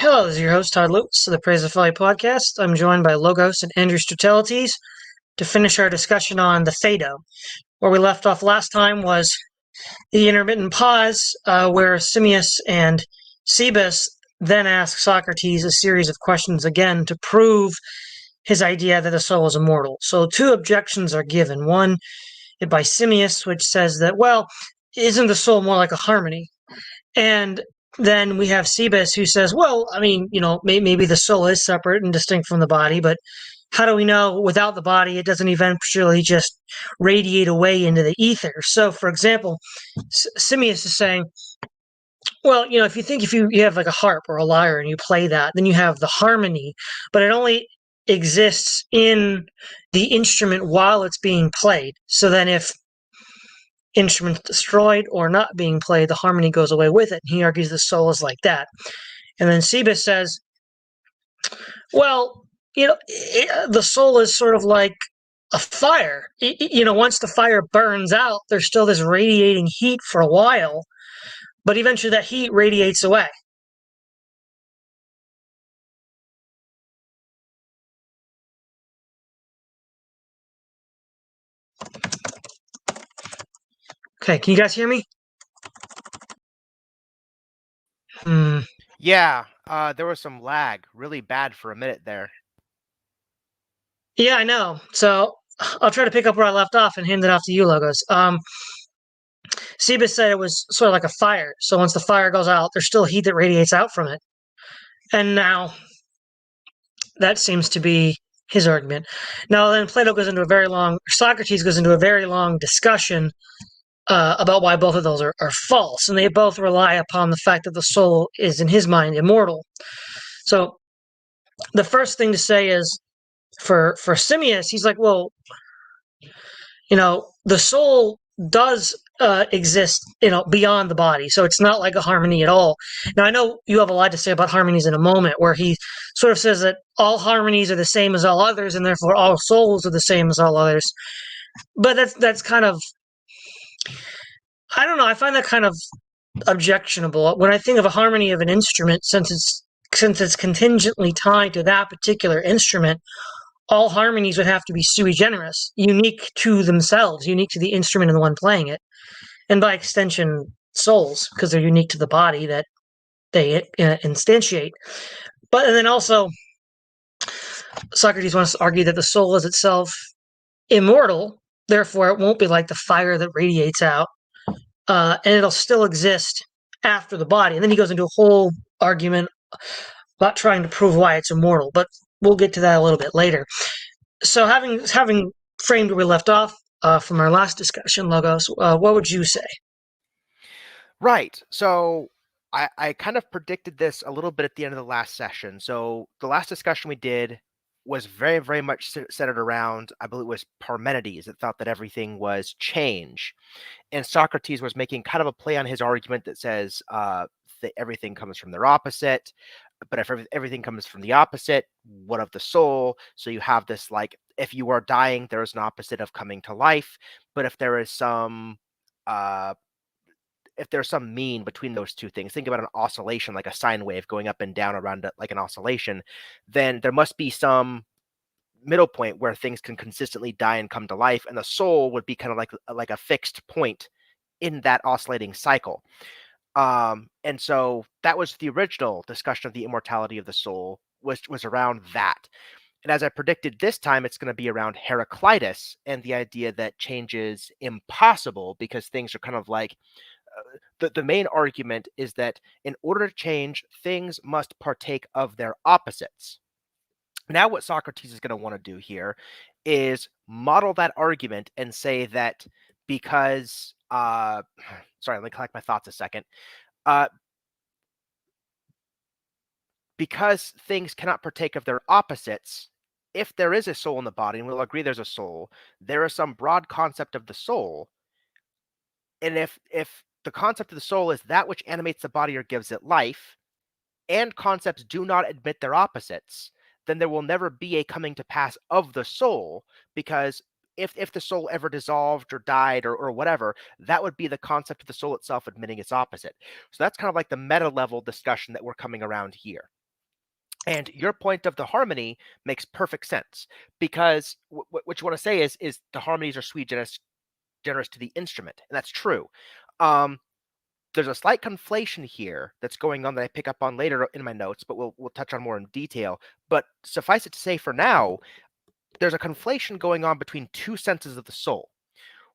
Hello, this is your host, Todd Lewis of the Praise of Folly podcast. I'm joined by Logos and Andrew Strutelites to finish our discussion on the Phaedo. Where we left off last time was the intermittent pause, where Simmias and Cebus then ask Socrates a series of questions again to prove his idea that the soul is immortal. So two objections are given. One by Simmias, which says that, well, isn't the soul more like a harmony? And then we have Cebus who says, well, I mean, maybe the soul is separate and distinct from the body, but how do we know without the body it doesn't eventually just radiate away into the ether? So, for example, Simmias is saying, well, if you have like a harp or a lyre and you play that, then you have the harmony, but it only exists in the instrument while it's being played. So then if instruments destroyed or not being played, the harmony goes away with it. He argues the soul is like that. And then Cebus says, well, the soul is sort of like a fire. Once the fire burns out, there's still this radiating heat for a while, but eventually that heat radiates away. Okay, can you guys hear me? Yeah, there was some lag, really bad for a minute there. Yeah, I know. So I'll try to pick up where I left off and hand it off to you, Logos. Cebus said it was sort of like a fire. So once the fire goes out, there's still heat that radiates out from it. And now that seems to be his argument. Now, then Socrates goes into a very long discussion about why both of those are false. And they both rely upon the fact that the soul is, in his mind, immortal. So the first thing to say is for Simmias, he's like, well, the soul does exist, beyond the body. So it's not like a harmony at all. Now, I know you have a lot to say about harmonies in a moment, where he sort of says that all harmonies are the same as all others, and therefore all souls are the same as all others. But that's kind of, I don't know. I find that kind of objectionable. When I think of a harmony of an instrument, since it's contingently tied to that particular instrument, all harmonies would have to be sui generis, unique to themselves, unique to the instrument and the one playing it, and by extension, souls, because they're unique to the body that they instantiate. But and then also, Socrates wants to argue that the soul is itself immortal, therefore it won't be like the fire that radiates out, and it'll still exist after the body. And then he goes into a whole argument about trying to prove why it's immortal, but we'll get to that a little bit later. So having framed where we left off from our last discussion, Logos, what would you say? Right. So I kind of predicted this a little bit at the end of the last session. So the last discussion we did was very, very much centered around, I believe it was Parmenides that thought that everything was change. And Socrates was making kind of a play on his argument that says that everything comes from their opposite. But if everything comes from the opposite, what of the soul? So you have this, like, if you are dying, there is an opposite of coming to life. But if there's some mean between those two things, think about an oscillation, like a sine wave going up and down around it, like an oscillation, then there must be some middle point where things can consistently die and come to life, and the soul would be kind of like a fixed point in that oscillating cycle. And so that was the original discussion of the immortality of the soul, was around that. And as I predicted this time, it's going to be around Heraclitus and the idea that change is impossible because things are kind of like, the main argument is that in order to change, things must partake of their opposites. Now, what Socrates is going to want to do here is model that argument and say that because, sorry, let me collect my thoughts a second. Because things cannot partake of their opposites, if there is a soul in the body, and we'll agree there's a soul, there is some broad concept of the soul. And if the concept of the soul is that which animates the body or gives it life, and concepts do not admit their opposites, then there will never be a coming to pass of the soul, because if the soul ever dissolved or died or whatever, that would be the concept of the soul itself admitting its opposite. So that's kind of like the meta level discussion that we're coming around here. And your point of the harmony makes perfect sense, because what you want to say is the harmonies are sui generous to the instrument, and that's true. Um, there's a slight conflation here that's going on that I pick up on later in my notes, but we'll touch on more in detail. But suffice it to say, for now, there's a conflation going on between two senses of the soul.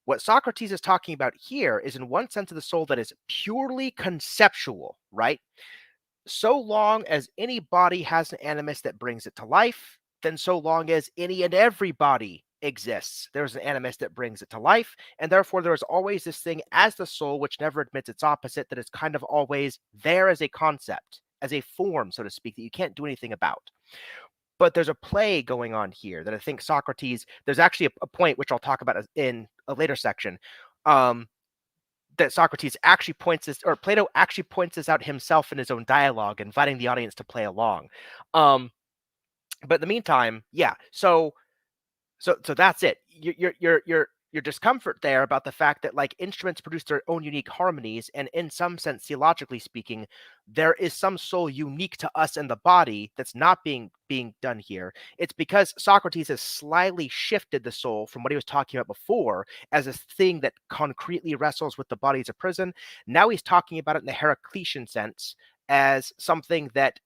What Socrates is talking about here is, in one sense of the soul, that is purely conceptual, right? So long as any body has an animus that brings it to life, then so long as any and every body exists, there's an animus that brings it to life, and therefore there is always this thing as the soul, which never admits its opposite, that is kind of always there as a concept, as a form, so to speak, that you can't do anything about. But there's a play going on here that I think Socrates, there's actually a point which I'll talk about in a later section, that Socrates actually points this, or Plato actually points this out himself in his own dialogue, inviting the audience to play along. But in the meantime, yeah. So that's it. Your discomfort there about the fact that, like, instruments produce their own unique harmonies, and in some sense, theologically speaking, there is some soul unique to us and the body that's not being done here. It's because Socrates has slightly shifted the soul from what he was talking about before as a thing that concretely wrestles with the body as a prison. Now he's talking about it in the Heraclitean sense as something that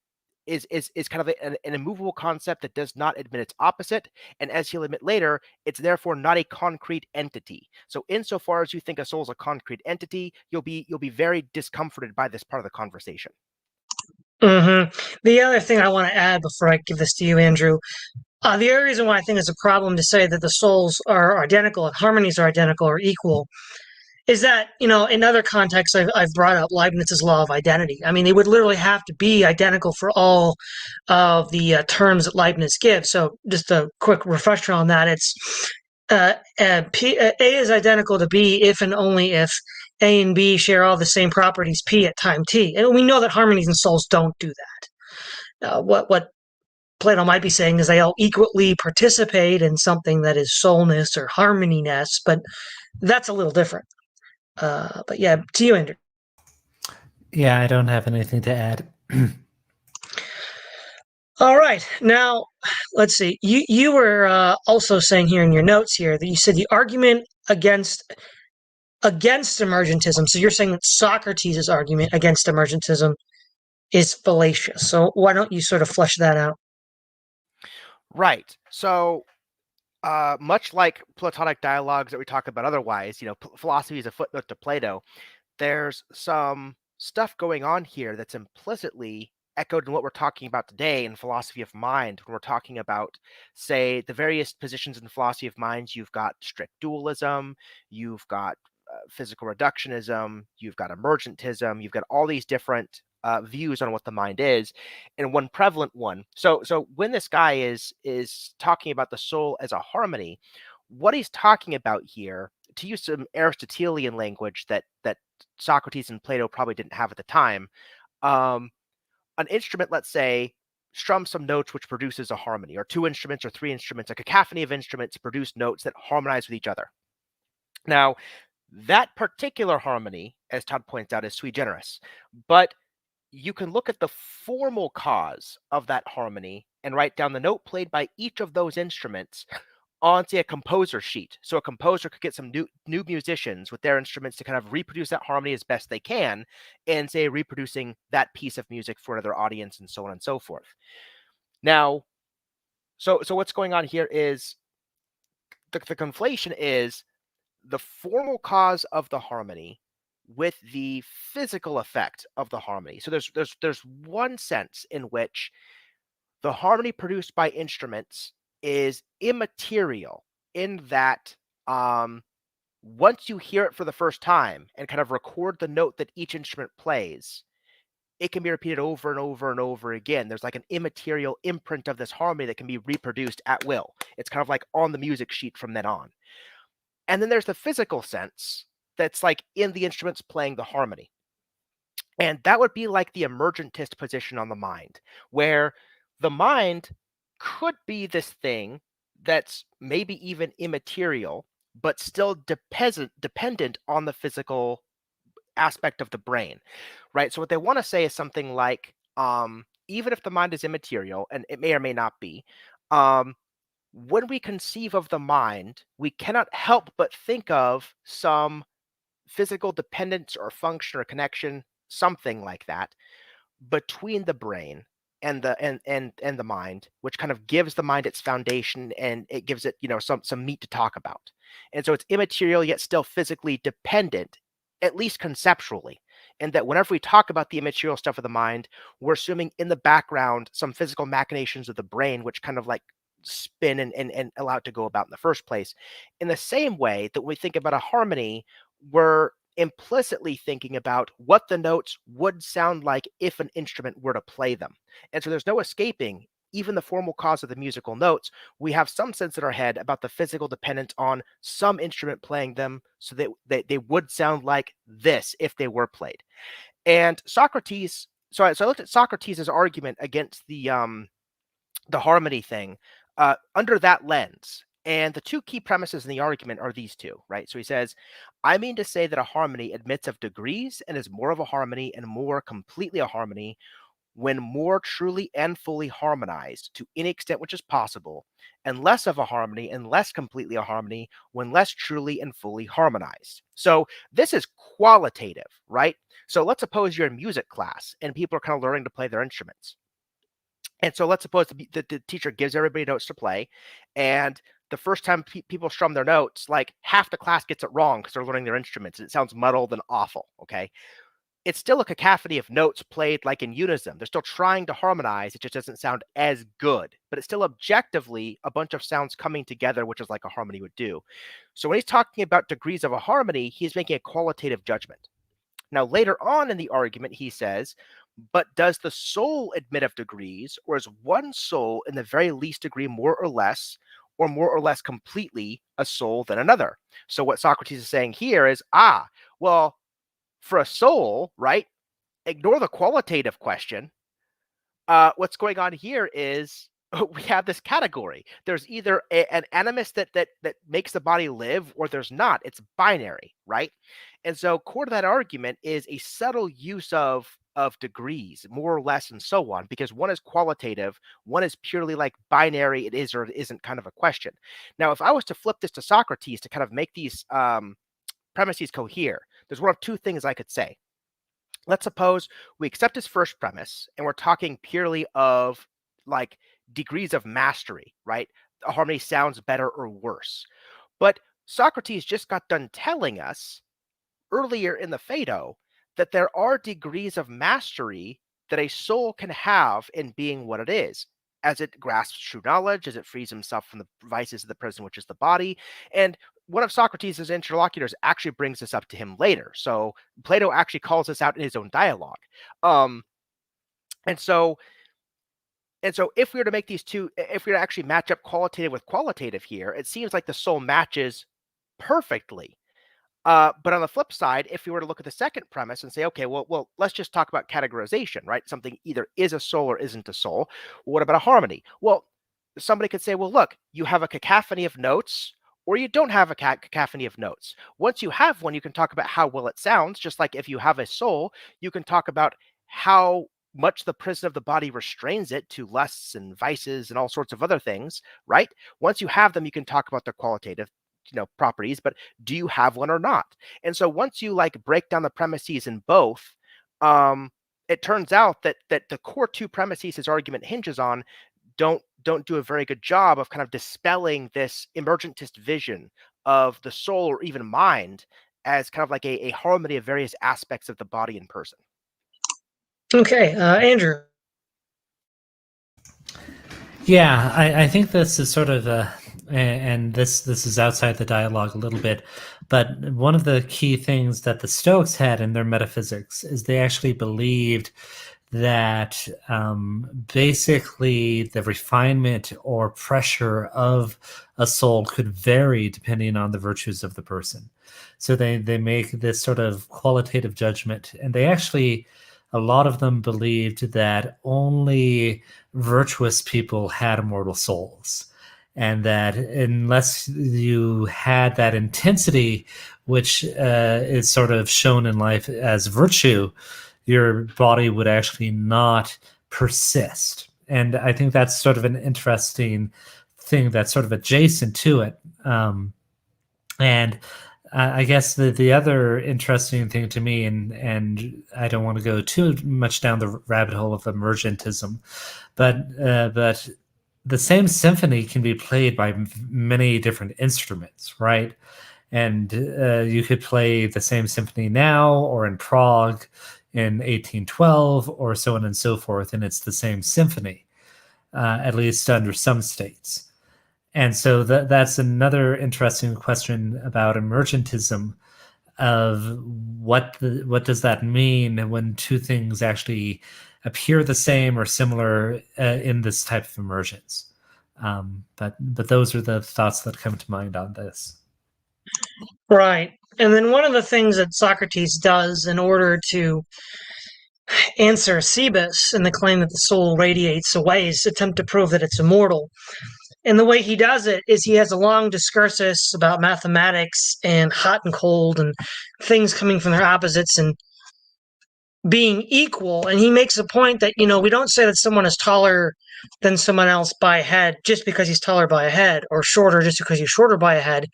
is kind of an immovable concept that does not admit its opposite, and as he'll admit later, it's therefore not a concrete entity. So insofar as you think a soul is a concrete entity, you'll be very discomforted by this part of the conversation. The other thing I want to add before I give this to you, Andrew, the other reason why I think it's a problem to say that the souls are identical and harmonies are identical or equal is that, in other contexts, I've brought up Leibniz's law of identity. I mean, they would literally have to be identical for all of the terms that Leibniz gives. So just a quick refresher on that. It's A is identical to B if and only if A and B share all the same properties P at time T. And we know that harmonies and souls don't do that. What Plato might be saying is they all equally participate in something that is soulness or harmonyness, but that's a little different. But yeah, to you, Andrew. Yeah, I don't have anything to add. All right, now let's see. You were also saying here in your notes here that you said the argument against emergentism. So you're saying that Socrates' argument against emergentism is fallacious. So why don't you sort of flesh that out? Right. So much like Platonic dialogues that we talk about otherwise, philosophy is a footnote to Plato. There's some stuff going on here that's implicitly echoed in what we're talking about today in philosophy of mind. When we're talking about, say, the various positions in philosophy of mind, you've got strict dualism, you've got physical reductionism, you've got emergentism, you've got all these different views on what the mind is, and one prevalent one. So when this guy is talking about the soul as a harmony, what he's talking about here, to use some Aristotelian language that Socrates and Plato probably didn't have at the time, an instrument, let's say, strums some notes which produces a harmony, or two instruments or three instruments, a cacophony of instruments produce notes that harmonize with each other. Now, that particular harmony, as Todd points out, is sui generis, but you can look at the formal cause of that harmony and write down the note played by each of those instruments on, say, a composer sheet. So a composer could get some new musicians with their instruments to kind of reproduce that harmony as best they can, and, say, reproducing that piece of music for another audience, and so on and so forth. Now, so what's going on here is the conflation is the formal cause of the harmony with the physical effect of the harmony. So there's one sense in which the harmony produced by instruments is immaterial, in that once you hear it for the first time and kind of record the note that each instrument plays, it can be repeated over and over and over again. There's like an immaterial imprint of this harmony that can be reproduced at will. It's kind of like on the music sheet from then on. And then there's the physical sense that's like in the instruments playing the harmony. And that would be like the emergentist position on the mind, where the mind could be this thing that's maybe even immaterial, but still dependent on the physical aspect of the brain, right? So what they want to say is something like, even if the mind is immaterial, and it may or may not be, when we conceive of the mind, we cannot help but think of some physical dependence or function or connection, something like that, between the brain and the mind, which kind of gives the mind its foundation, and it gives it, some meat to talk about. And so it's immaterial yet still physically dependent, at least conceptually. And that whenever we talk about the immaterial stuff of the mind, we're assuming in the background some physical machinations of the brain, which kind of like spin and allow it to go about in the first place. In the same way that when we think about a harmony, we're implicitly thinking about what the notes would sound like if an instrument were to play them. And so there's no escaping even the formal cause of the musical notes. We have some sense in our head about the physical dependence on some instrument playing them so that they would sound like this if they were played. And Socrates, so I looked at Socrates' argument against the harmony thing under that lens. And the two key premises in the argument are these two, right? So he says, I mean to say that a harmony admits of degrees and is more of a harmony and more completely a harmony when more truly and fully harmonized to any extent which is possible, and less of a harmony and less completely a harmony when less truly and fully harmonized. So this is qualitative, right? So let's suppose you're in music class and people are kind of learning to play their instruments. And so let's suppose the teacher gives everybody notes to play, and the first time people strum their notes, like half the class gets it wrong because they're learning their instruments. It sounds muddled and awful, okay? It's still a cacophony of notes played like in unison. They're still trying to harmonize. It just doesn't sound as good, but it's still objectively a bunch of sounds coming together, which is like a harmony would do. So when he's talking about degrees of a harmony, he's making a qualitative judgment. Now, later on in the argument, he says, but does the soul admit of degrees, or is one soul in the very least degree more or less completely a soul than another? So what Socrates is saying here is, well, for a soul, right, ignore the qualitative question. What's going on here is we have this category. There's either an animus that makes the body live, or there's not. It's binary, right? And so core to that argument is a subtle use of degrees, more or less, and so on, because one is qualitative, one is purely like binary, it is or it isn't kind of a question. Now, if I was to flip this to Socrates to kind of make these premises cohere, there's one of two things I could say. Let's suppose we accept his first premise and we're talking purely of like degrees of mastery, right? A harmony sounds better or worse. But Socrates just got done telling us earlier in the Phaedo that there are degrees of mastery that a soul can have in being what it is, as it grasps true knowledge, as it frees himself from the vices of the prison, which is the body. And one of Socrates' interlocutors actually brings this up to him later. So Plato actually calls this out in his own dialogue. And so if we were to make these two, if we were to actually match up qualitative with qualitative here, it seems like the soul matches perfectly. But on the flip side, if we were to look at the second premise and say, okay, well, let's just talk about categorization, right? Something either is a soul or isn't a soul. Well, what about a harmony? Well, somebody could say, well, look, you have a cacophony of notes, or you don't have a cacophony of notes. Once you have one, you can talk about how well it sounds. Just like if you have a soul, you can talk about how much the prison of the body restrains it to lusts and vices and all sorts of other things, right? Once you have them, you can talk about their qualitative properties, but do you have one or not? And so once you like break down the premises in both, it turns out that the core two premises his argument hinges on don't do a very good job of kind of dispelling this emergentist vision of the soul or even mind as kind of like a harmony of various aspects of the body and person. Okay, Andrew. Yeah, I think this is sort of and this is outside the dialogue a little bit, but one of the key things that the Stoics had in their metaphysics is they actually believed that basically the refinement or pressure of a soul could vary depending on the virtues of the person. So they make this sort of qualitative judgment, and they actually, a lot of them believed that only virtuous people had immortal souls, and that unless you had that intensity, which is sort of shown in life as virtue, your body would actually not persist. And I think that's sort of an interesting thing that's sort of adjacent to it. And I guess the other interesting thing to me, and I don't want to go too much down the rabbit hole of emergentism, but the same symphony can be played by many different instruments, right? And you could play the same symphony now or in Prague in 1812 or so on and so forth, and it's the same symphony, at least under some states. And so that's another interesting question about emergentism of what does that mean when two things actually appear the same or similar in this type of emergence. But those are the thoughts that come to mind on this. Right. And then one of the things that Socrates does in order to answer Cebes and the claim that the soul radiates away is attempt to prove that it's immortal. And the way he does it is he has a long discursus about mathematics and hot and cold and things coming from their opposites and being equal. And he makes a point that, we don't say that someone is taller than someone else by a head just because he's taller by a head, or shorter just because he's shorter by a head,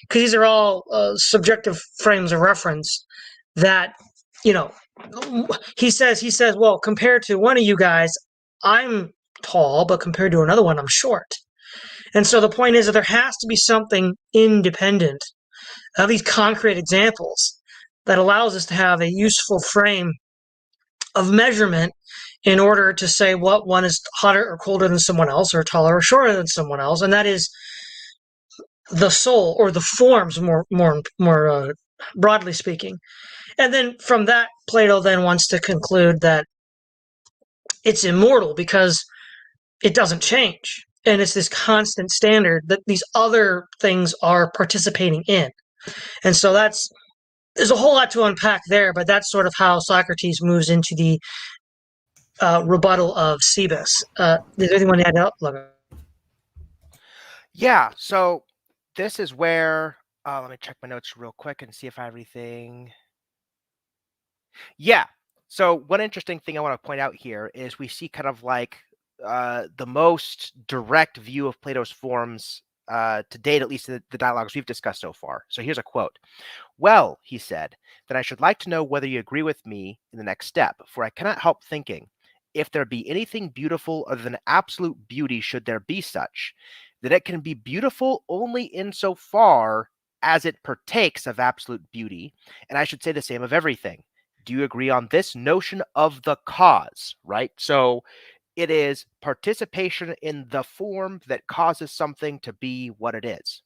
because these are all subjective frames of reference that, he says, well, compared to one of you guys, I'm tall, but compared to another one, I'm short. And so the point is that there has to be something independent of these concrete examples that allows us to have a useful frame of measurement in order to say what one is hotter or colder than someone else, or taller or shorter than someone else, and that is the soul, or the forms, more broadly speaking. And then from that, Plato then wants to conclude that it's immortal because it doesn't change, and it's this constant standard that these other things are participating in. And so there's a whole lot to unpack there, but that's sort of how Socrates moves into the rebuttal of Cebes. Is there anything you want to add up? Yeah, so this is where, let me check my notes real quick and see if I have anything. Yeah, so one interesting thing I want to point out here is we see kind of like the most direct view of Plato's forms to date, at least the dialogues we've discussed so far. So here's a quote. "Well," he said, "then I should like to know whether you agree with me in the next step, for I cannot help thinking, if there be anything beautiful other than absolute beauty, should there be such, that it can be beautiful only insofar as it partakes of absolute beauty, and I should say the same of everything. Do you agree on this notion of the cause?" Right? So it is participation in the form that causes something to be what it is.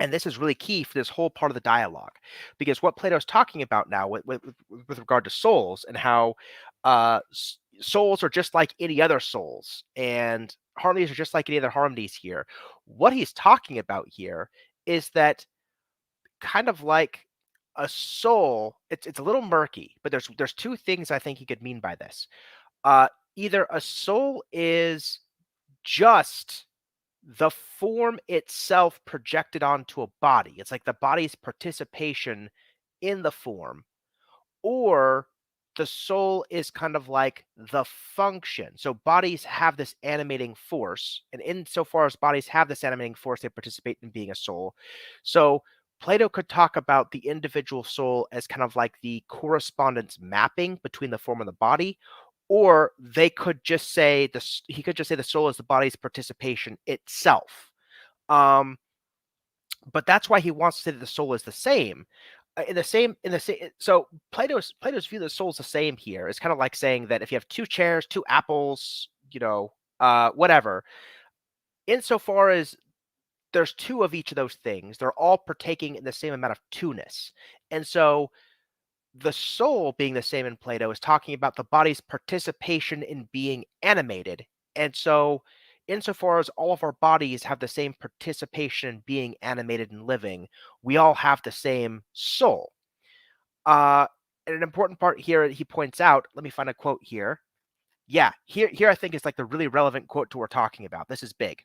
And this is really key for this whole part of the dialogue, because what Plato's talking about now with regard to souls, and how souls are just like any other souls, and harmonies are just like any other harmonies here. What he's talking about here is that kind of like a soul, it's a little murky, but there's two things I think he could mean by this. Either a soul is just the form itself projected onto a body. It's like the body's participation in the form, or the soul is kind of like the function. So bodies have this animating force, and insofar as bodies have this animating force, they participate in being a soul. So Plato could talk about the individual soul as kind of like the correspondence mapping between the form and the body, or they could just say this. He could just say the soul is the body's participation itself. But that's why he wants to say that the soul is the same. So Plato's view that the soul is the same here is kind of like saying that if you have two chairs, two apples, whatever, insofar as there's two of each of those things, they're all partaking in the same amount of two-ness. And so the soul, being the same in Plato, is talking about the body's participation in being animated. And so insofar as all of our bodies have the same participation in being animated and living, we all have the same soul. And an important part here he points out, let me find a quote here. Yeah, here I think is like the really relevant quote to what we're talking about. This is big.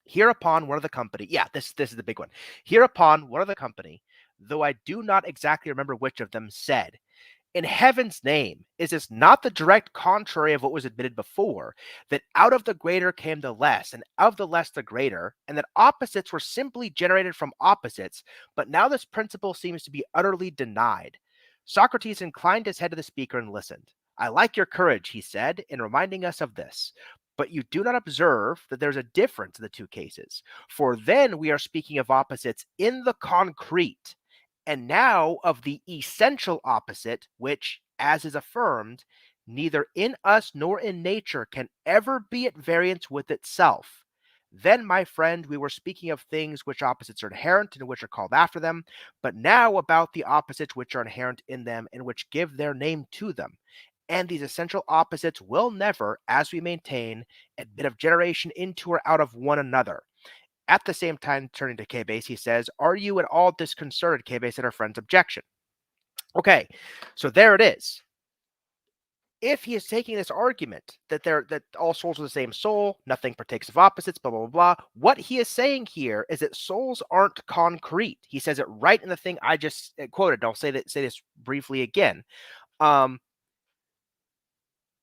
"Hereupon one of the company," yeah, this is the big one. "Hereupon one of the company, though I do not exactly remember which of them, said, In heaven's name, is this not the direct contrary of what was admitted before, that out of the greater came the less, and of the less the greater, and that opposites were simply generated from opposites, but now this principle seems to be utterly denied? Socrates inclined his head to the speaker and listened. I like your courage, he said, in reminding us of this. But you do not observe that there's a difference in the two cases. For then we are speaking of opposites in the concrete, and now of the essential opposite, which, as is affirmed, neither in us nor in nature can ever be at variance with itself. Then, my friend, we were speaking of things which opposites are inherent and which are called after them, but now about the opposites which are inherent in them and which give their name to them. And these essential opposites will never, as we maintain, admit of generation into or out of one another. At the same time, turning to K-Base, he says, are you at all disconcerted, K-Base, at our friend's objection? Okay, so there it is. If he is taking this argument that all souls are the same soul, nothing partakes of opposites, blah, blah, blah, blah, what he is saying here is that souls aren't concrete. He says it right in the thing I just quoted. I'll say this briefly again.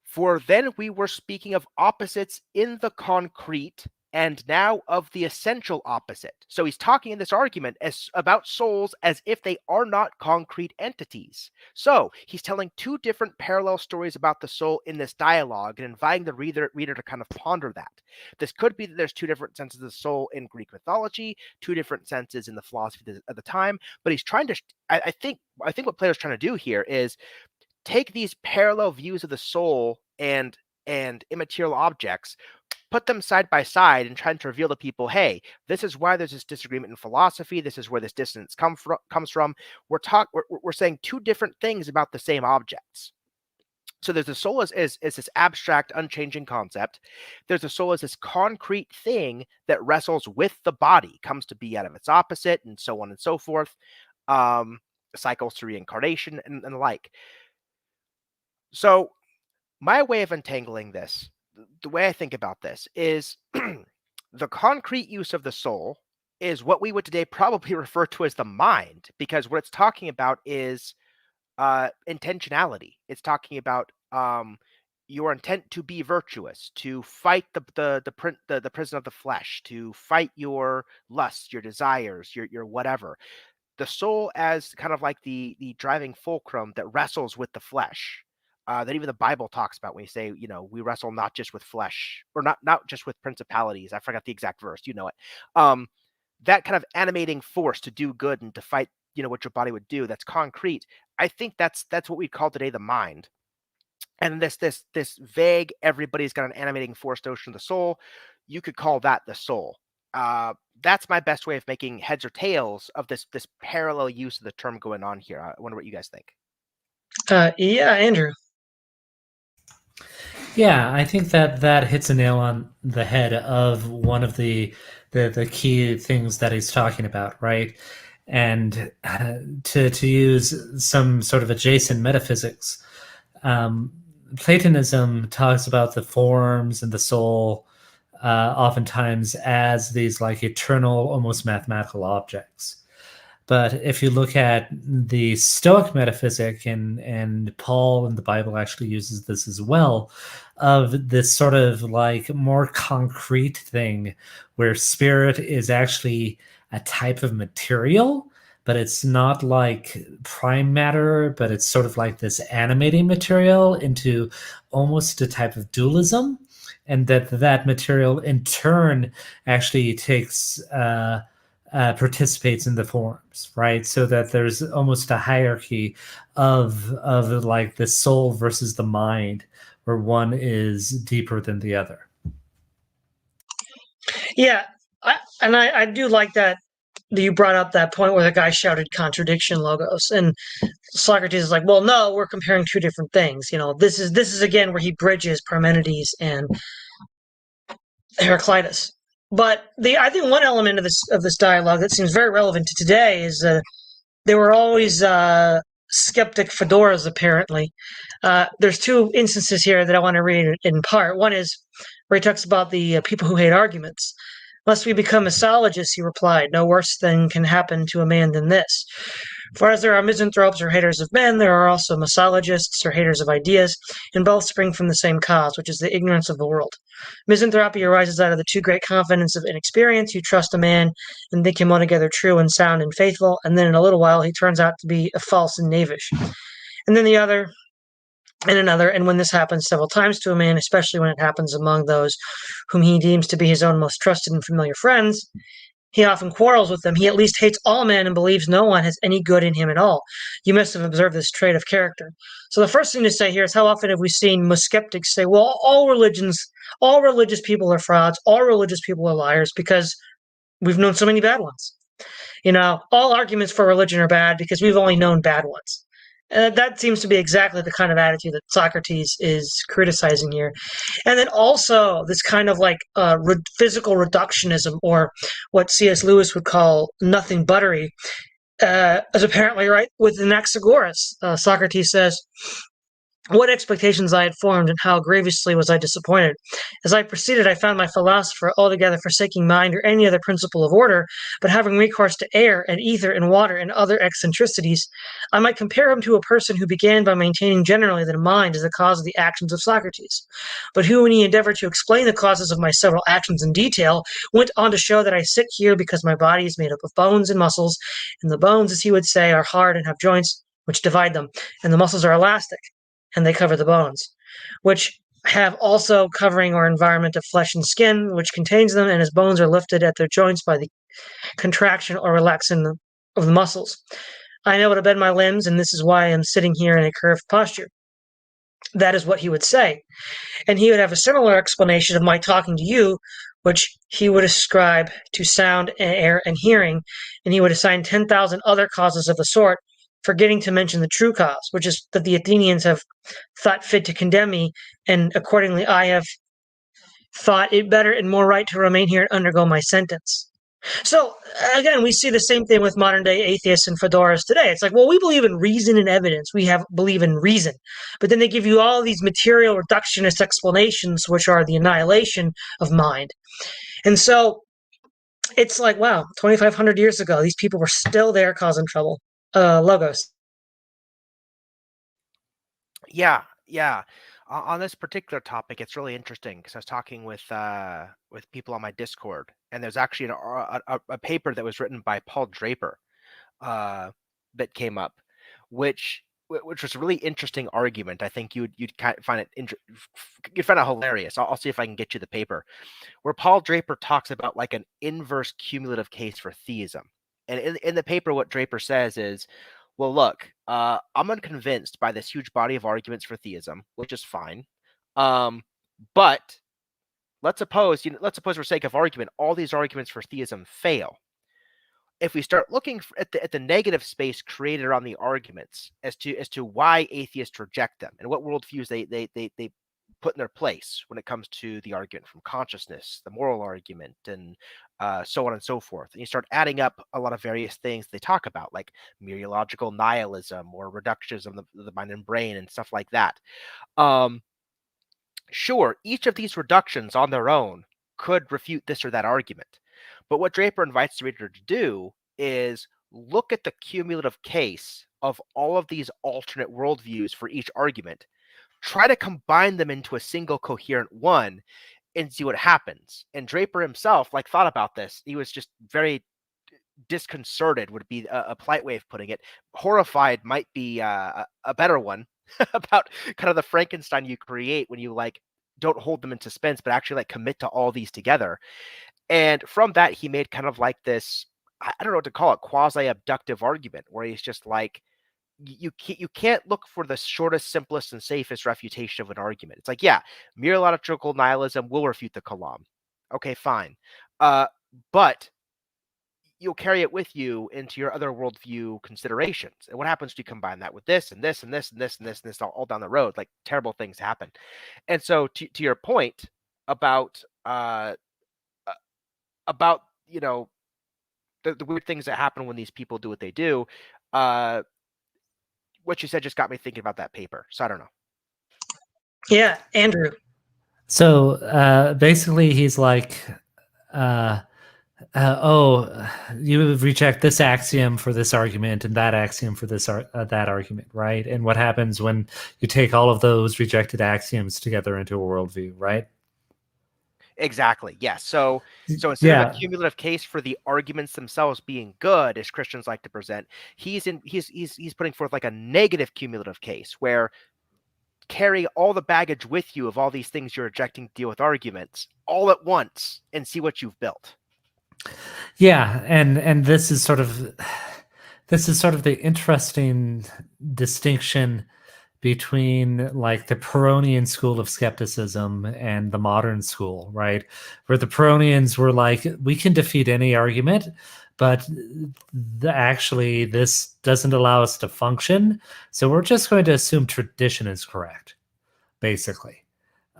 For then we were speaking of opposites in the concrete, and now of the essential opposite. So he's talking in this argument about souls as if they are not concrete entities. So he's telling two different parallel stories about the soul in this dialogue and inviting the reader to kind of ponder that. This could be that there's two different senses of the soul in Greek mythology, two different senses in the philosophy of the time, but he's trying to, I think what Plato's trying to do here is take these parallel views of the soul and immaterial objects, put them side by side and trying to reveal to people, hey, this is why there's this disagreement in philosophy. This is where this dissonance comes from. We're saying two different things about the same objects. So there's the soul as this abstract, unchanging concept. There's the soul as this concrete thing that wrestles with the body, comes to be out of its opposite, and so on and so forth. Cycles through reincarnation and the like. So my way of untangling this, the way I think about this is the concrete use of the soul is what we would today probably refer to as the mind, because what it's talking about is intentionality. It's talking about your intent to be virtuous, to fight the prison of the flesh, to fight your lusts, your desires, your whatever. The soul as kind of like the driving fulcrum that wrestles with the flesh. That even the Bible talks about when you say, we wrestle not just with flesh, or not just with principalities. I forgot the exact verse, you know it. That kind of animating force to do good and to fight, what your body would do. That's concrete. I think that's what we call today the mind. And this vague, everybody's got an animating force notion of the soul. You could call that the soul. That's my best way of making heads or tails of this parallel use of the term going on here. I wonder what you guys think. Yeah, Andrew. Yeah, I think that hits a nail on the head of one of the key things that he's talking about, right? And to use some sort of adjacent metaphysics, Platonism talks about the forms and the soul oftentimes as these like eternal, almost mathematical objects. But if you look at the Stoic metaphysic, and Paul in the Bible actually uses this as well, of this sort of like more concrete thing where spirit is actually a type of material, but it's not like prime matter, but it's sort of like this animating material into almost a type of dualism, and that material in turn actually takes participates in the forms, right? So that there's almost a hierarchy of like the soul versus the mind, where one is deeper than the other. Yeah, I do like that you brought up that point where the guy shouted contradiction logos, and Socrates is like, well, no, we're comparing two different things. This is again where he bridges Parmenides and Heraclitus. But I think one element of this dialogue that seems very relevant to today is they were always skeptic fedoras. Apparently, there's two instances here that I want to read in part. One is where he talks about the people who hate arguments. Must we become misologists? He replied. No worse thing can happen to a man than this. For as there are misanthropes or haters of men, there are also misologists or haters of ideas, and both spring from the same cause, which is the ignorance of the world. Misanthropy arises out of the too great confidence of inexperience. You trust a man and think him altogether true and sound and faithful, and then in a little while he turns out to be false and knavish. And then the other, and another, and when this happens several times to a man, especially when it happens among those whom he deems to be his own most trusted and familiar friends, he often quarrels with them. He at least hates all men and believes no one has any good in him at all. You must have observed this trait of character. So the first thing to say here is how often have we seen most skeptics say, well, all religious people are frauds, all religious people are liars, because we've known so many bad ones. All arguments for religion are bad because we've only known bad ones. That seems to be exactly the kind of attitude that Socrates is criticizing here. And then also this kind of like physical reductionism, or what C.S. Lewis would call nothing buttery, is apparently right with Anaxagoras. Socrates says, what expectations I had formed, and how grievously was I disappointed. As I proceeded, I found my philosopher altogether forsaking mind or any other principle of order, but having recourse to air and ether and water and other eccentricities. I might compare him to a person who began by maintaining generally that mind is the cause of the actions of Socrates, but who, when he endeavored to explain the causes of my several actions in detail, went on to show that I sit here because my body is made up of bones and muscles, and the bones, as he would say, are hard and have joints which divide them, and the muscles are elastic, and they cover the bones, which have also covering or environment of flesh and skin, which contains them, and his bones are lifted at their joints by the contraction or relaxing of the muscles. I know how to bend my limbs, and this is why I am sitting here in a curved posture. That is what he would say. And he would have a similar explanation of my talking to you, which he would ascribe to sound and air and hearing, and he would assign 10,000 other causes of the sort, forgetting to mention the true cause, which is that the Athenians have thought fit to condemn me, and accordingly I have thought it better and more right to remain here and undergo my sentence. So, again, we see the same thing with modern-day atheists and fedoras today. It's like, well, we believe in reason and evidence. We believe in reason. But then they give you all these material reductionist explanations, which are the annihilation of mind. And so it's like, wow, 2,500 years ago, these people were still there causing trouble. Logos. Yeah. On this particular topic, it's really interesting because I was talking with people on my Discord, and there's actually a paper that was written by Paul Draper that came up, which was a really interesting argument. I think you'd kind of find it you'd find it hilarious. I'll see if I can get you the paper, where Paul Draper talks about like an inverse cumulative case for theism. And in the paper, what Draper says is, well, look, I'm unconvinced by this huge body of arguments for theism, which is fine. But let's suppose for sake of argument, all these arguments for theism fail. If we start looking at the negative space created around the arguments as to why atheists reject them and what worldviews they put in their place when it comes to the argument from consciousness, the moral argument, and so on and so forth. And you start adding up a lot of various things they talk about, like mereological nihilism or reductionism of the mind and brain and stuff like that. Sure, each of these reductions on their own could refute this or that argument. But what Draper invites the reader to do is look at the cumulative case of all of these alternate worldviews for each argument, try to combine them into a single coherent one, and see what happens. And Draper himself, thought about this. He was just very disconcerted, would be a polite way of putting it. Horrified might be a better one about kind of the Frankenstein you create when you don't hold them in suspense, but actually commit to all these together. And from that, he made kind of this, I don't know what to call it, quasi-abductive argument, where he's just you can't look for the shortest, simplest, and safest refutation of an argument. It's yeah, mereological nihilism will refute the Kalam. Okay, fine. But you'll carry it with you into your other worldview considerations. And what happens to you combine that with this and this and this and this and this and this all down the road? Terrible things happen. And so to your point about the weird things that happen when these people do what they do, what you said just got me thinking about that paper. So I don't know. Yeah, Andrew. So basically, he's You reject this axiom for this argument and that axiom for that argument, right? And what happens when you take all of those rejected axioms together into a worldview, right? Exactly. Yes. So instead of a Yeah. cumulative case for the arguments themselves being good, as Christians like to present, he's putting forth like a negative cumulative case where carry all the baggage with you of all these things you're rejecting to deal with arguments all at once and see what you've built. Yeah, and this is sort of the interesting distinction between like the Pyrrhonian school of skepticism and the modern school, right? Where the Pyrrhonians were like, we can defeat any argument, but actually this doesn't allow us to function. So we're just going to assume tradition is correct, basically.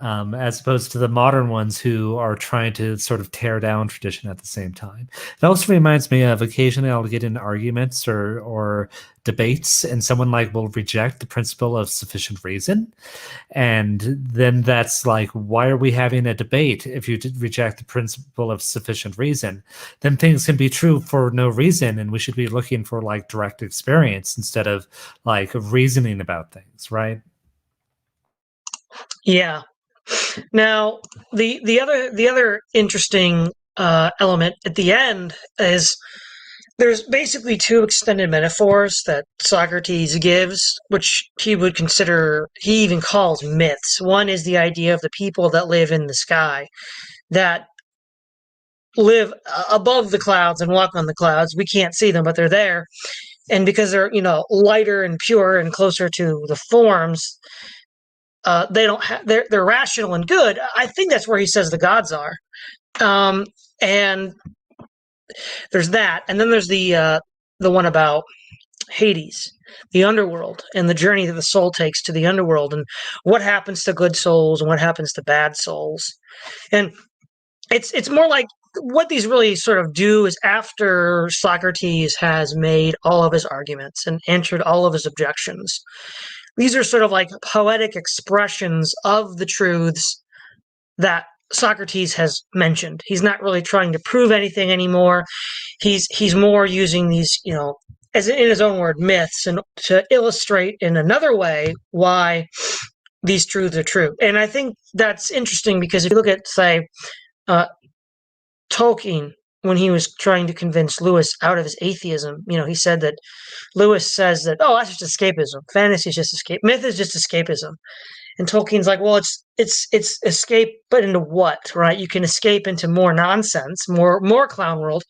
As opposed to the modern ones who are trying to sort of tear down tradition at the same time. It also reminds me of occasionally I'll get in arguments or debates, and someone like will reject the principle of sufficient reason, and then that's like, why are we having a debate if you reject the principle of sufficient reason? Then things can be true for no reason, and we should be looking for like direct experience instead of like reasoning about things, right? Yeah. Now, the other interesting element at the end is there's basically two extended metaphors that Socrates gives, which he even calls myths. One is the idea of the people that live in the sky, that live above the clouds and walk on the clouds. We can't see them, but they're there. And because they're, lighter and pure and closer to the forms, they don't have, they're rational and good. I think that's where he says the gods are. And there's that. And then there's the one about Hades, the underworld, and the journey that the soul takes to the underworld, and what happens to good souls and what happens to bad souls. And it's more like what these really sort of do is after Socrates has made all of his arguments and answered all of his objections. These are sort of like poetic expressions of the truths that Socrates has mentioned. He's not really trying to prove anything anymore. He's more using these, as in his own word, myths, and to illustrate in another way why these truths are true. And I think that's interesting because if you look at, say, uh, Tolkien, when he was trying to convince Lewis out of his atheism, he said that Lewis says that, oh, that's just escapism. Fantasy is just escape. Myth is just escapism. And Tolkien's like, well, it's escape, but into what, right? You can escape into more nonsense, more clown world,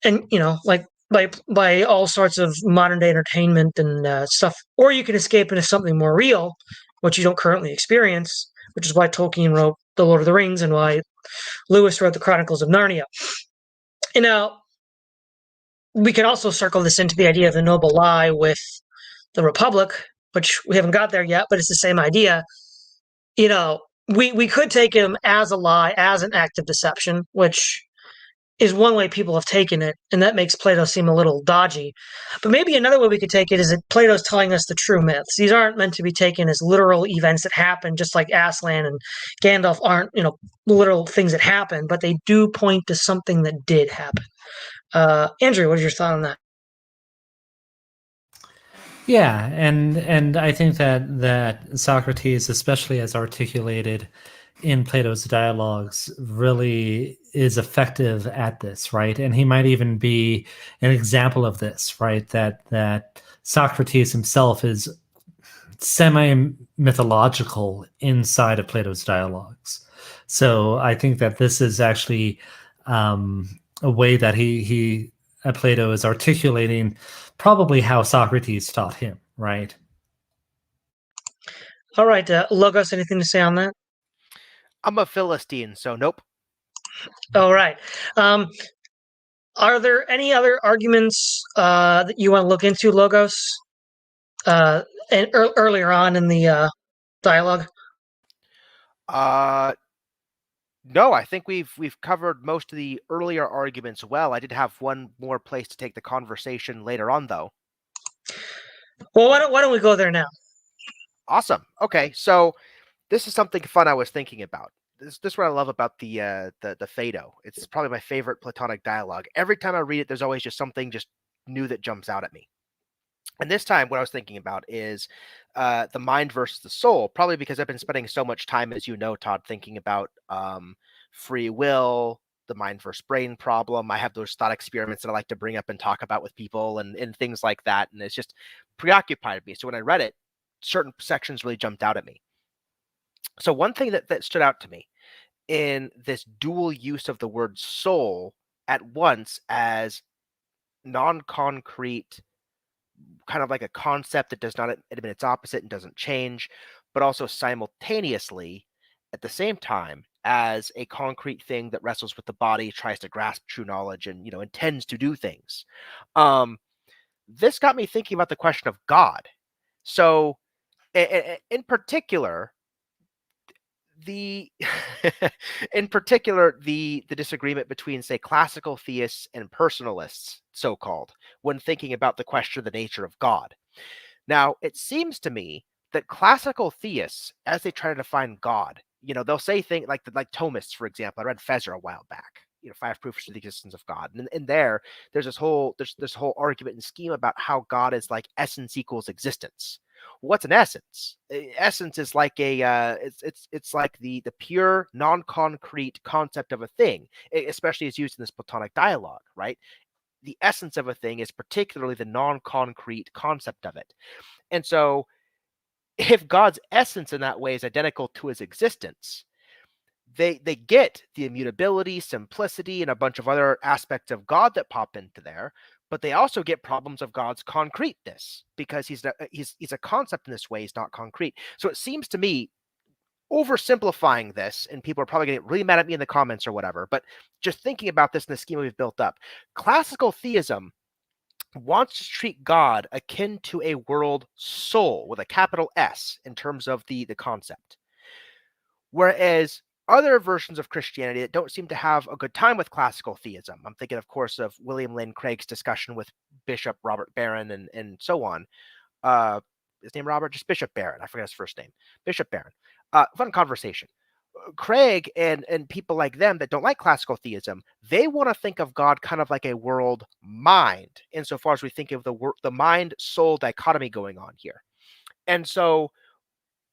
and like by all sorts of modern day entertainment and stuff, or you can escape into something more real, which you don't currently experience, which is why Tolkien wrote The Lord of the Rings and why Lewis wrote the Chronicles of Narnia. We can also circle this into the idea of the noble lie with the Republic, which we haven't got there yet, but it's the same idea. We could take him as a lie, as an act of deception, which is one way people have taken it, and that makes Plato seem a little dodgy. But maybe another way we could take it is that Plato's telling us the true myths. These aren't meant to be taken as literal events that happen, just like Aslan and Gandalf aren't, literal things that happen, but they do point to something that did happen. Andrew, what is your thought on that? Yeah, and I think that Socrates, especially as articulated in Plato's dialogues, really is effective at this, right? And he might even be an example of this, right? That Socrates himself is semi-mythological inside of Plato's dialogues. So I think that this is actually a way that Plato is articulating probably how Socrates taught him, right? All right, Logos, anything to say on that? I'm a Philistine, so nope. All right. Are there any other arguments that you want to look into, Logos, and earlier on in the dialogue? No, I think we've covered most of the earlier arguments well. I did have one more place to take the conversation later on, though. Well, why don't we go there now? Awesome. Okay, so this is something fun I was thinking about. this is what I love about the Phaedo. It's probably my favorite Platonic dialogue. Every time I read it, there's always just something just new that jumps out at me. And this time, what I was thinking about is the mind versus the soul, probably because I've been spending so much time, as you know, Todd, thinking about free will, the mind versus brain problem. I have those thought experiments that I like to bring up and talk about with people and things like that. And it's just preoccupied me. So when I read it, certain sections really jumped out at me. So one thing that stood out to me in this dual use of the word soul at once as non-concrete, kind of like a concept that does not admit its opposite and doesn't change, but also simultaneously at the same time as a concrete thing that wrestles with the body, tries to grasp true knowledge, and intends to do things. This got me thinking about the question of God. So in particular, the disagreement between, say, classical theists and personalists, so-called, when thinking about the question of the nature of God. Now, it seems to me that classical theists, as they try to define God, they'll say things like Thomists, for example. I read Fezer a while back, 5 proofs of the existence of God, and in there's this whole argument and scheme about how God is like essence equals existence. What's an essence? Essence is like it's like the pure non-concrete concept of a thing, especially as used in this Platonic dialogue, right? The essence of a thing is particularly the non-concrete concept of it. And so if God's essence in that way is identical to his existence, they get the immutability, simplicity, and a bunch of other aspects of God that pop into there, but they also get problems of God's concreteness because he's a concept in this way, he's not concrete. So it seems to me, oversimplifying this, and people are probably going to get really mad at me in the comments or whatever, but just thinking about this in the schema we've built up, classical theism wants to treat God akin to a world soul with a capital S in terms of the concept. Whereas other versions of Christianity that don't seem to have a good time with classical theism, I'm thinking, of course, of William Lane Craig's discussion with Bishop Robert Barron and so on. His name Robert, just Bishop Barron. I forget his first name. Bishop Barron. Fun conversation. Craig and people like them that don't like classical theism, they want to think of God kind of like a world mind, insofar as we think of the mind-soul dichotomy going on here. And so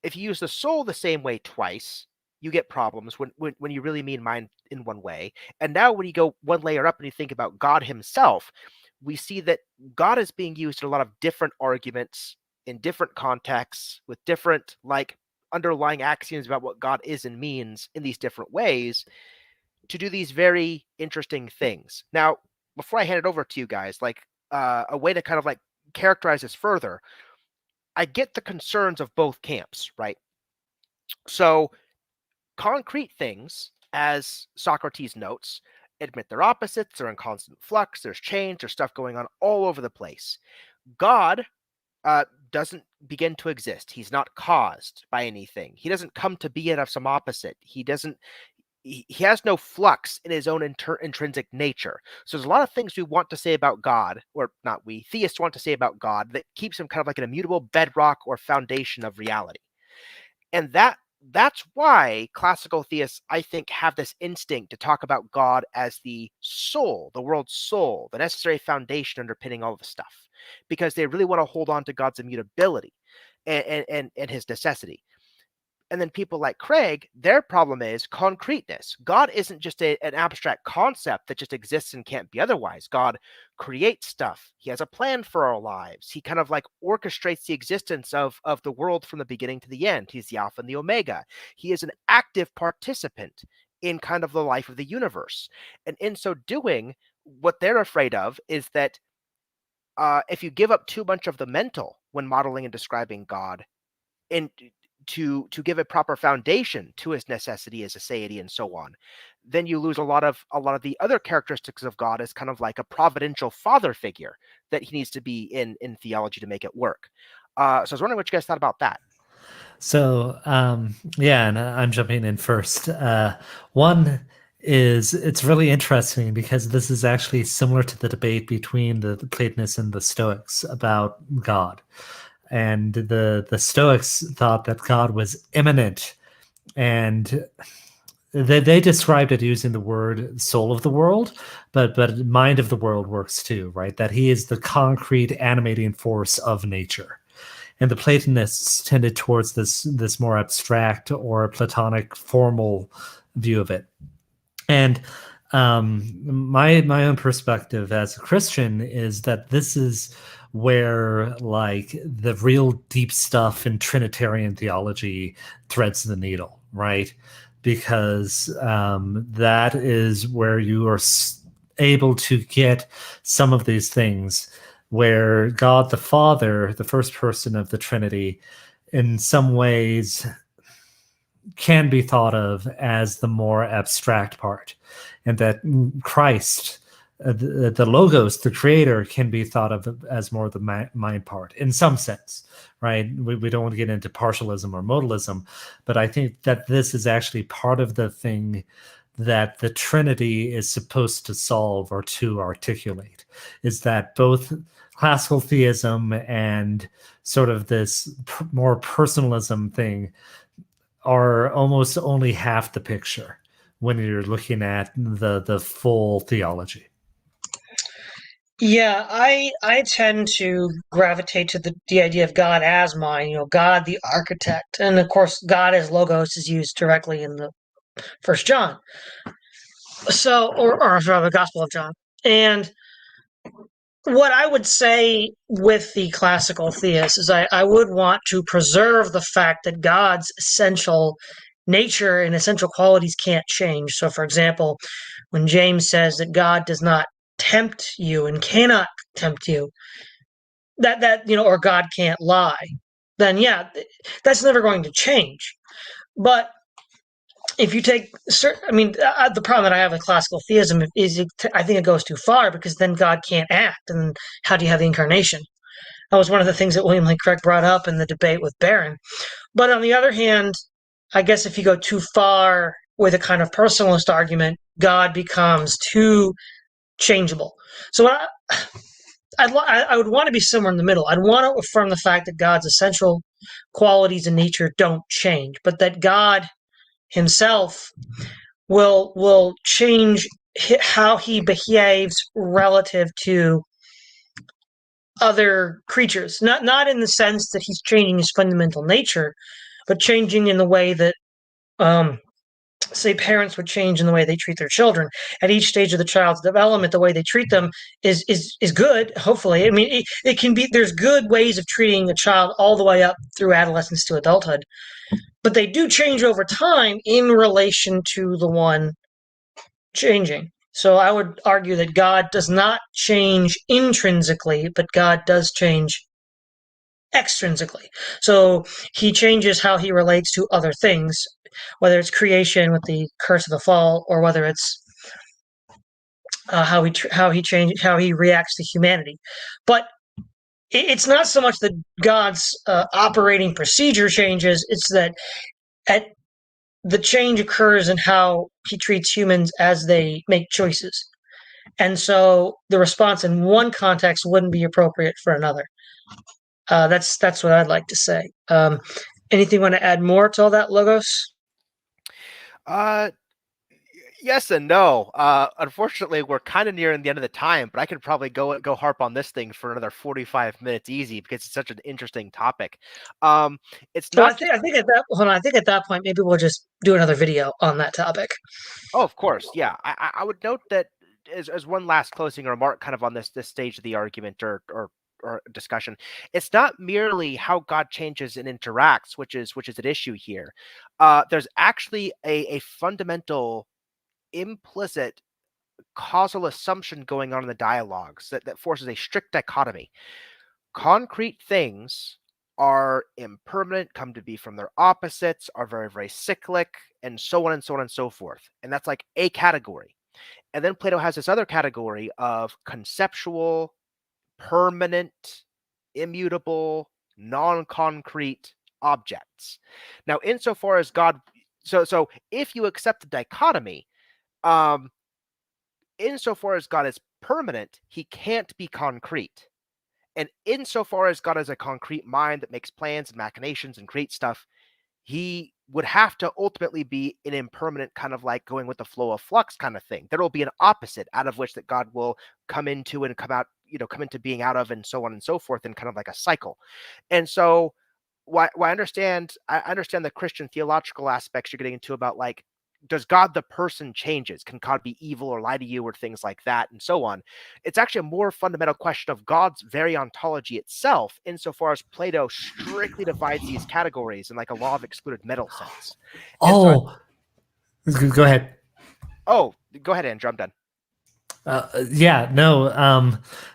if you use the soul the same way twice, you get problems when you really mean mind in one way. And now when you go one layer up and you think about God himself, we see that God is being used in a lot of different arguments in different contexts with different underlying axioms about what God is and means in these different ways to do these very interesting things. Now, before I hand it over to you guys, a way to kind of characterize this further, I get the concerns of both camps, right? So concrete things, as Socrates notes, admit their opposites, they're in constant flux, there's change, there's stuff going on all over the place. God doesn't begin to exist. He's not caused by anything. He doesn't come to be out of some opposite. He has no flux in his own intrinsic nature. So there's a lot of things we want to say about God, or not we, theists want to say about God, that keeps him kind of like an immutable bedrock or foundation of reality. And that's why classical theists, I think, have this instinct to talk about God as the soul, the world's soul, the necessary foundation underpinning all of the stuff, because they really want to hold on to God's immutability and his necessity. And then people like Craig, their problem is concreteness. God isn't just an abstract concept that just exists and can't be otherwise. God creates stuff. He has a plan for our lives. He kind of orchestrates the existence of the world from the beginning to the end. He's the Alpha and the Omega. He is an active participant in kind of the life of the universe. And in so doing, what they're afraid of is that if you give up too much of the mental when modeling and describing God, and to give a proper foundation to his necessity as a deity and so on, then you lose a lot of the other characteristics of God as kind of like a providential father figure that he needs to be in theology to make it work. So I was wondering what you guys thought about that. So yeah, and I'm jumping in first. One is, it's really interesting because this is actually similar to the debate between the Platonists and the Stoics about God. And the Stoics thought that God was immanent and they described it using the word soul of the world, but mind of the world works too, right? That he is the concrete animating force of nature. And the Platonists tended towards this more abstract or Platonic formal view of it. And my own perspective as a Christian is that this is where like the real deep stuff in Trinitarian theology threads the needle, right? Because that is where you are able to get some of these things where God the Father, the first person of the Trinity, in some ways can be thought of as the more abstract part, and that Christ, the Logos, the Creator, can be thought of as more the mind part in some sense, right? We don't want to get into partialism or modalism, but I think that this is actually part of the thing that the Trinity is supposed to solve or to articulate, is that both classical theism and sort of this more personalism thing are almost only half the picture when you're looking at the full theology. Yeah, I tend to gravitate to the idea of God as mind, God the architect. And of course, God as logos is used directly in the First John. So or rather the Gospel of John. And what I would say with the classical theist is I would want to preserve the fact that God's essential nature and essential qualities can't change. So, for example, when James says that God does not tempt you and cannot tempt you, or God can't lie, then yeah, that's never going to change. But if you take the problem that I have with classical theism is I think it goes too far, because then God can't act, and how do you have the incarnation? That was one of the things that William Lane Craig brought up in the debate with Barron. But on the other hand, I guess if you go too far with a kind of personalist argument, God becomes too changeable. So I would want to be somewhere in the middle. I'd want to affirm the fact that God's essential qualities and nature don't change, but that God himself will change how he behaves relative to other creatures. Not in the sense that he's changing his fundamental nature, but changing in the way that say parents would change in the way they treat their children at each stage of the child's development. The way they treat them is good. Hopefully, I mean it can be. There's good ways of treating a child all the way up through adolescence to adulthood, but they do change over time in relation to the one changing. So I would argue that God does not change intrinsically, but God does change extrinsically. So he changes how he relates to other things, whether it's creation with the curse of the fall, or whether it's how he reacts to humanity. But it's not so much that God's operating procedure changes; it's that the change occurs in how he treats humans as they make choices. And so the response in one context wouldn't be appropriate for another. That's what I'd like to say. Anything you want to add more to all that, Logos? Yes and no. Unfortunately, we're kind of nearing the end of the time, but I could probably go harp on this thing for another 45 minutes easy, because it's such an interesting topic. It's So not. I think at that point maybe we'll just do another video on that topic. Oh, of course, yeah. I would note that as one last closing remark, kind of on this stage of the argument or discussion, it's not merely how God changes and interacts, which is an issue here. There's actually a fundamental implicit causal assumption going on in the dialogues that forces a strict dichotomy. Concrete things are impermanent, come to be from their opposites, are very, very cyclic, and so on and so on and so forth. And that's like a category. And then Plato has this other category of conceptual, permanent, immutable, non-concrete objects. Now, insofar as God, so if you accept the dichotomy, insofar as God is permanent, he can't be concrete. And insofar as God has a concrete mind that makes plans and machinations and creates stuff, he would have to ultimately be an impermanent kind of like going with the flow of flux kind of thing. There will be an opposite out of which that God will come into and come out, come into being out of, and so on and so forth, and kind of like a cycle. And so I understand the Christian theological aspects you're getting into about like, does God the person changes? Can God be evil or lie to you or things like that and so on? It's actually a more fundamental question of God's very ontology itself, insofar as Plato strictly divides these categories in like a law of excluded metal sense. Go ahead. Oh, go ahead, Andrew. I'm done.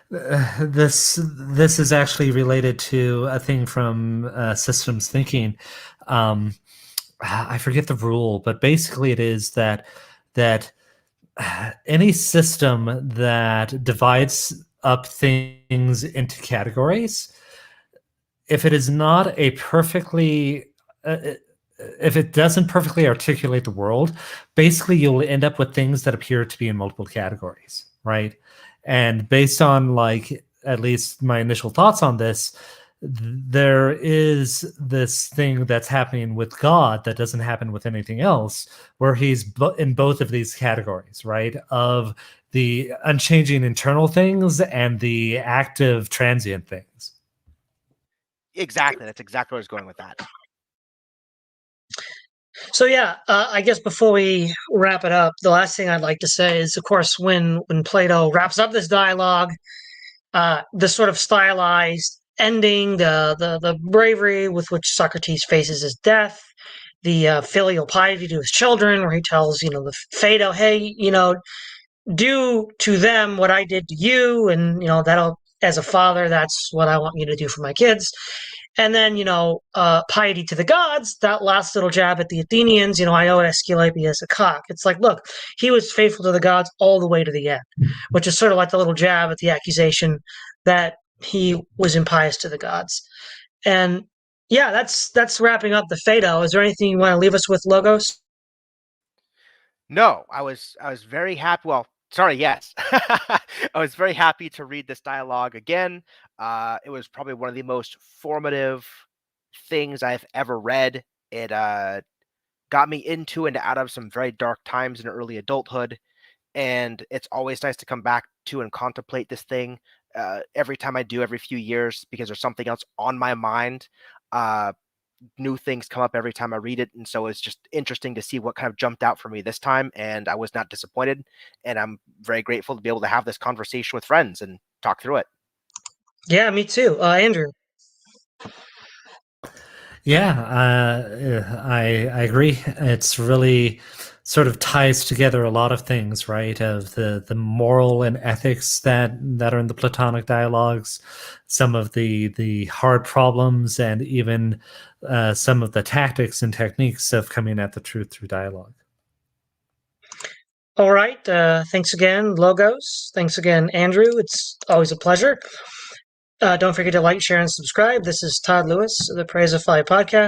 This is actually related to a thing from systems thinking. I forget the rule, but basically it is that any system that divides up things into categories, if it is not a perfectly if it doesn't perfectly articulate the world, basically you'll end up with things that appear to be in multiple categories, right? And based on like at least my initial thoughts on this, there is this thing that's happening with God that doesn't happen with anything else, where he's in both of these categories, right? Of the unchanging internal things and the active transient things. Exactly. That's exactly where I was going with that. So yeah, I guess before we wrap it up, the last thing I'd like to say is, of course, when Plato wraps up this dialogue, the sort of stylized ending, the bravery with which Socrates faces his death, the filial piety to his children, where he tells the Phaedo, hey, do to them what I did to you, and that'll, as a father, that's what I want you to do for my kids. And then, piety to the gods, that last little jab at the Athenians, I owe Aesculapius a cock. It's like, look, he was faithful to the gods all the way to the end, which is sort of like the little jab at the accusation that he was impious to the gods. And yeah, that's wrapping up the Phaedo. Is there anything you want to leave us with, Logos? No, I was very happy. Well, sorry, yes. I was very happy to read this dialogue again. It was probably one of the most formative things I've ever read. It got me into and out of some very dark times in early adulthood, and it's always nice to come back to and contemplate this thing every time I do, every few years, because there's something else on my mind. New things come up every time I read it, and so it's just interesting to see what kind of jumped out for me this time, and I was not disappointed, and I'm very grateful to be able to have this conversation with friends and talk through it. Yeah, me too. Andrew. Yeah, I agree. It's really sort of ties together a lot of things, right? Of the moral and ethics that are in the Platonic dialogues, some of the hard problems, and even some of the tactics and techniques of coming at the truth through dialogue. All right. Thanks again, Logos. Thanks again, Andrew. It's always a pleasure. Don't forget to like, share, and subscribe. This is Todd Lewis of the Praise of Fly podcast.